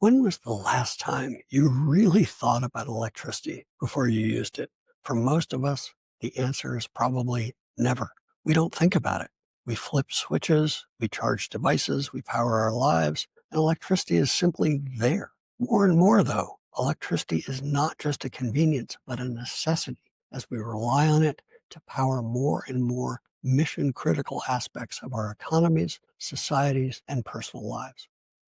When was the last time you really thought about electricity before you used it? For most of us, the answer is probably never. We don't think about it. We flip switches, we charge devices, we power our lives, and electricity is simply there. More and more, though, electricity is not just a convenience, but a necessity as we rely on it to power more and more mission critical aspects of our economies, societies, and personal lives.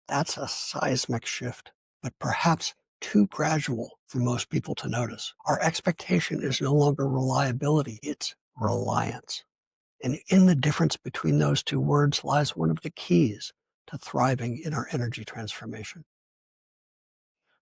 That's a seismic shift, but perhaps too gradual for most people to notice. Our expectation is no longer reliability, it's reliance. And in the difference between those two words lies one of the keys to thriving in our energy transformation.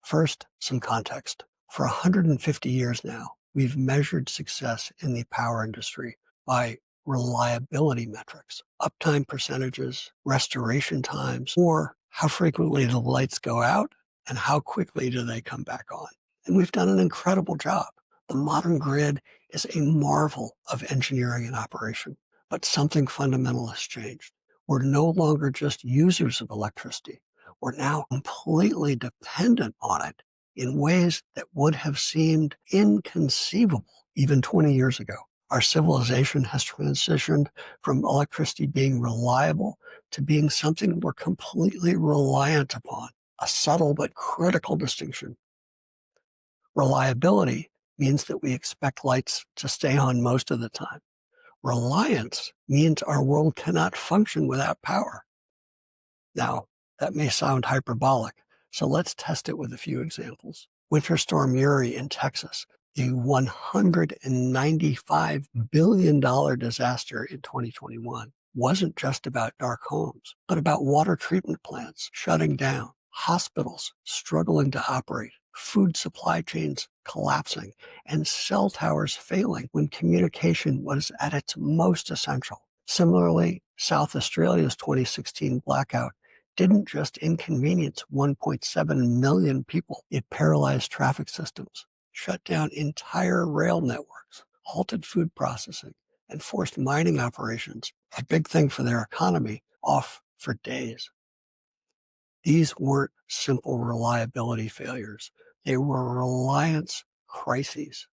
First, some context. For 150 years now, we've measured success in the power industry by reliability metrics, uptime percentages, restoration times, or how frequently the lights go out and how quickly do they come back on. And we've done an incredible job. The modern grid is a marvel of engineering and operation, but something fundamental has changed. We're no longer just users of electricity. We're now completely dependent on it in ways that would have seemed inconceivable even 20 years ago. Our civilization has transitioned from electricity being reliable to being something we're completely reliant upon, a subtle but critical distinction. Reliability means that we expect lights to stay on most of the time. Reliance means our world cannot function without power. Now, that may sound hyperbolic, so let's test it with a few examples. Winter Storm Uri in Texas, the $195 billion disaster in 2021, wasn't just about dark homes, but about water treatment plants shutting down, hospitals struggling to operate, food supply chains collapsing, and cell towers failing when communication was at its most essential. Similarly, South Australia's 2016 blackout didn't just inconvenience 1.7 million people. It paralyzed traffic systems, shut down entire rail networks, halted food processing, and forced mining operations, a big thing for their economy, off for days. These weren't simple reliability failures. They were reliance crises.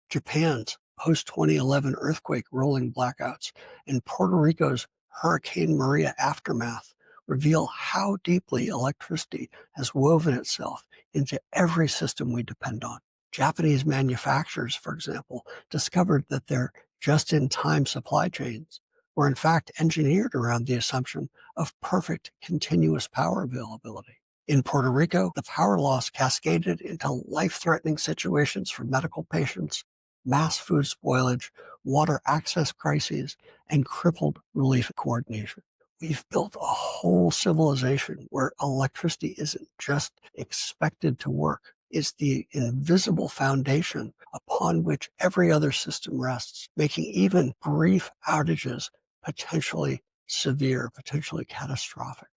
Japan's post-2011 earthquake rolling blackouts and Puerto Rico's Hurricane Maria aftermath reveal how deeply electricity has woven itself into every system we depend on. Japanese manufacturers, for example, discovered that their just-in-time supply chains were in fact engineered around the assumption of perfect continuous power availability. In Puerto Rico, the power loss cascaded into life-threatening situations for medical patients, mass food spoilage, water access crises, and crippled relief coordination. We've built a whole civilization where electricity isn't just expected to work. It's the invisible foundation upon which every other system rests, making even brief outages potentially severe, potentially catastrophic.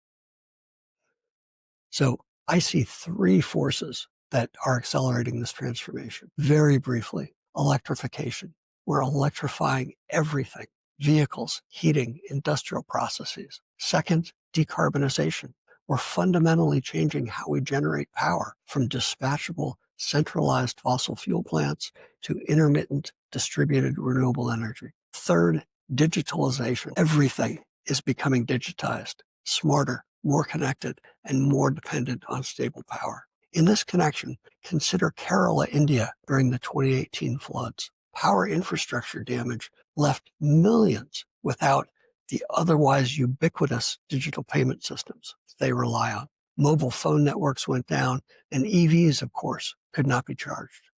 So I see three forces that are accelerating this transformation. Very briefly, electrification. We're electrifying everything: vehicles, heating, industrial processes. Second, decarbonization. We're fundamentally changing how we generate power from dispatchable, centralized fossil fuel plants to intermittent, distributed renewable energy. Third, digitalization. Everything is becoming digitized, smarter, more connected, and more dependent on stable power. In this connection, consider Kerala, India during the 2018 floods. Power infrastructure damage left millions without the otherwise ubiquitous digital payment systems they rely on. Mobile phone networks went down, and EVs, of course, could not be charged.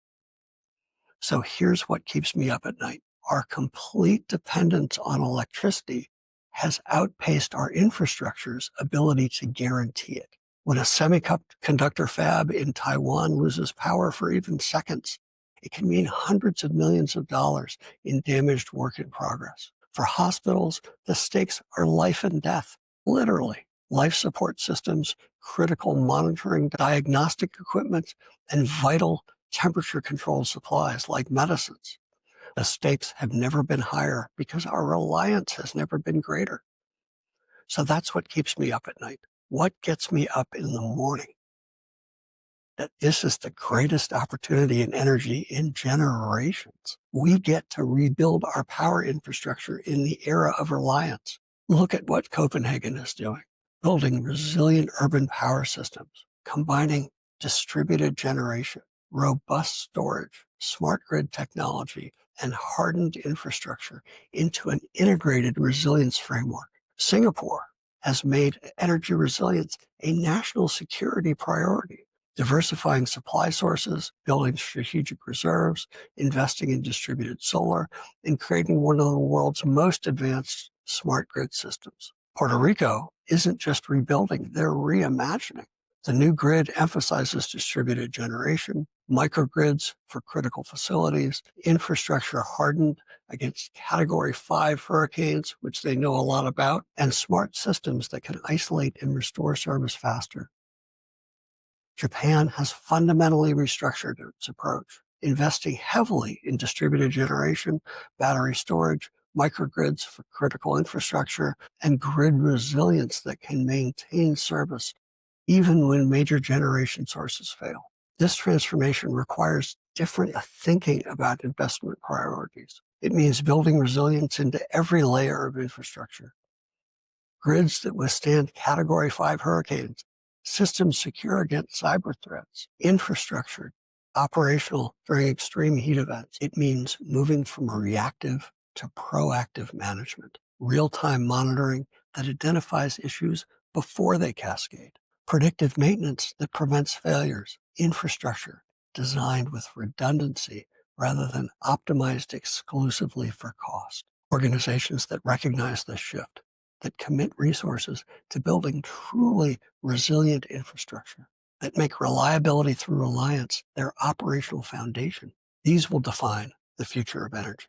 So here's what keeps me up at night. Our complete dependence on electricity has outpaced our infrastructure's ability to guarantee it. When a semiconductor fab in Taiwan loses power for even seconds, it can mean hundreds of millions of dollars in damaged work in progress. For hospitals, the stakes are life and death, literally. Life support systems, critical monitoring, diagnostic equipment, and vital temperature-controlled supplies like medicines. The stakes have never been higher because our reliance has never been greater. So that's what keeps me up at night. what gets me up in the morning? That this is the greatest opportunity in energy in generations. We get to rebuild our power infrastructure in the era of reliance. Look at what Copenhagen is doing, building resilient urban power systems, combining distributed generation, robust storage, smart grid technology, and hardened infrastructure into an integrated resilience framework. Singapore has made energy resilience a national security priority, diversifying supply sources, building strategic reserves, investing in distributed solar, and creating one of the world's most advanced smart grid systems. Puerto Rico isn't just rebuilding, they're reimagining. The new grid emphasizes distributed generation, microgrids for critical facilities, infrastructure hardened against Category 5 hurricanes, which they know a lot about, and smart systems that can isolate and restore service faster. Japan has fundamentally restructured its approach, investing heavily in distributed generation, battery storage, microgrids for critical infrastructure, and grid resilience that can maintain service even when major generation sources fail. This transformation requires different thinking about investment priorities. It means building resilience into every layer of infrastructure. Grids that withstand Category 5 hurricanes, systems secure against cyber threats, infrastructure operational during extreme heat events. It means moving from reactive to proactive management, real-time monitoring that identifies issues before they cascade, predictive maintenance that prevents failures, infrastructure designed with redundancy rather than optimized exclusively for cost. Organizations that recognize this shift, that commit resources to building truly resilient infrastructure, that make reliability through reliance their operational foundation. These will define the future of energy.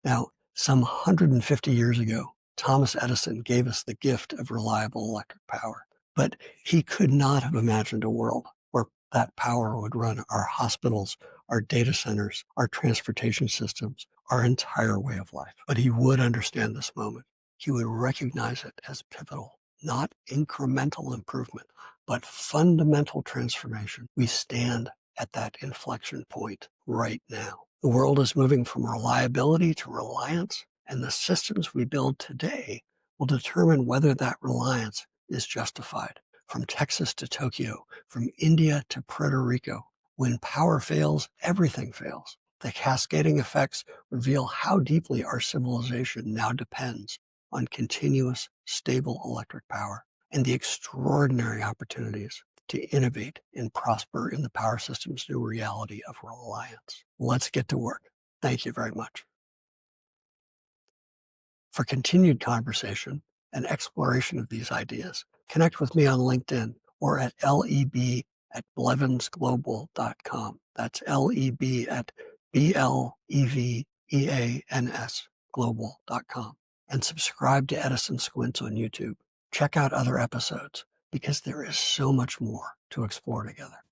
Now, some 150 years ago, Thomas Edison gave us the gift of reliable electric power, but he could not have imagined a world where that power would run our hospitals, our data centers, our transportation systems, our entire way of life. But he would understand this moment. He would recognize it as pivotal, not incremental improvement, but fundamental transformation. We stand at that inflection point right now. The world is moving from reliability to reliance, and the systems we build today will determine whether that reliance is justified. From Texas to Tokyo, from India to Puerto Rico, when power fails, everything fails. The cascading effects reveal how deeply our civilization now depends on continuous, stable electric power and the extraordinary opportunities to innovate and prosper in the power system's new reality of reliance. Let's get to work. Thank you very much. For continued conversation and exploration of these ideas, connect with me on LinkedIn or at leb@blevansglobal.com. That's leb@BLEVEANS global.com. And subscribe to Edison Squints on YouTube. Check out other episodes because there is so much more to explore together.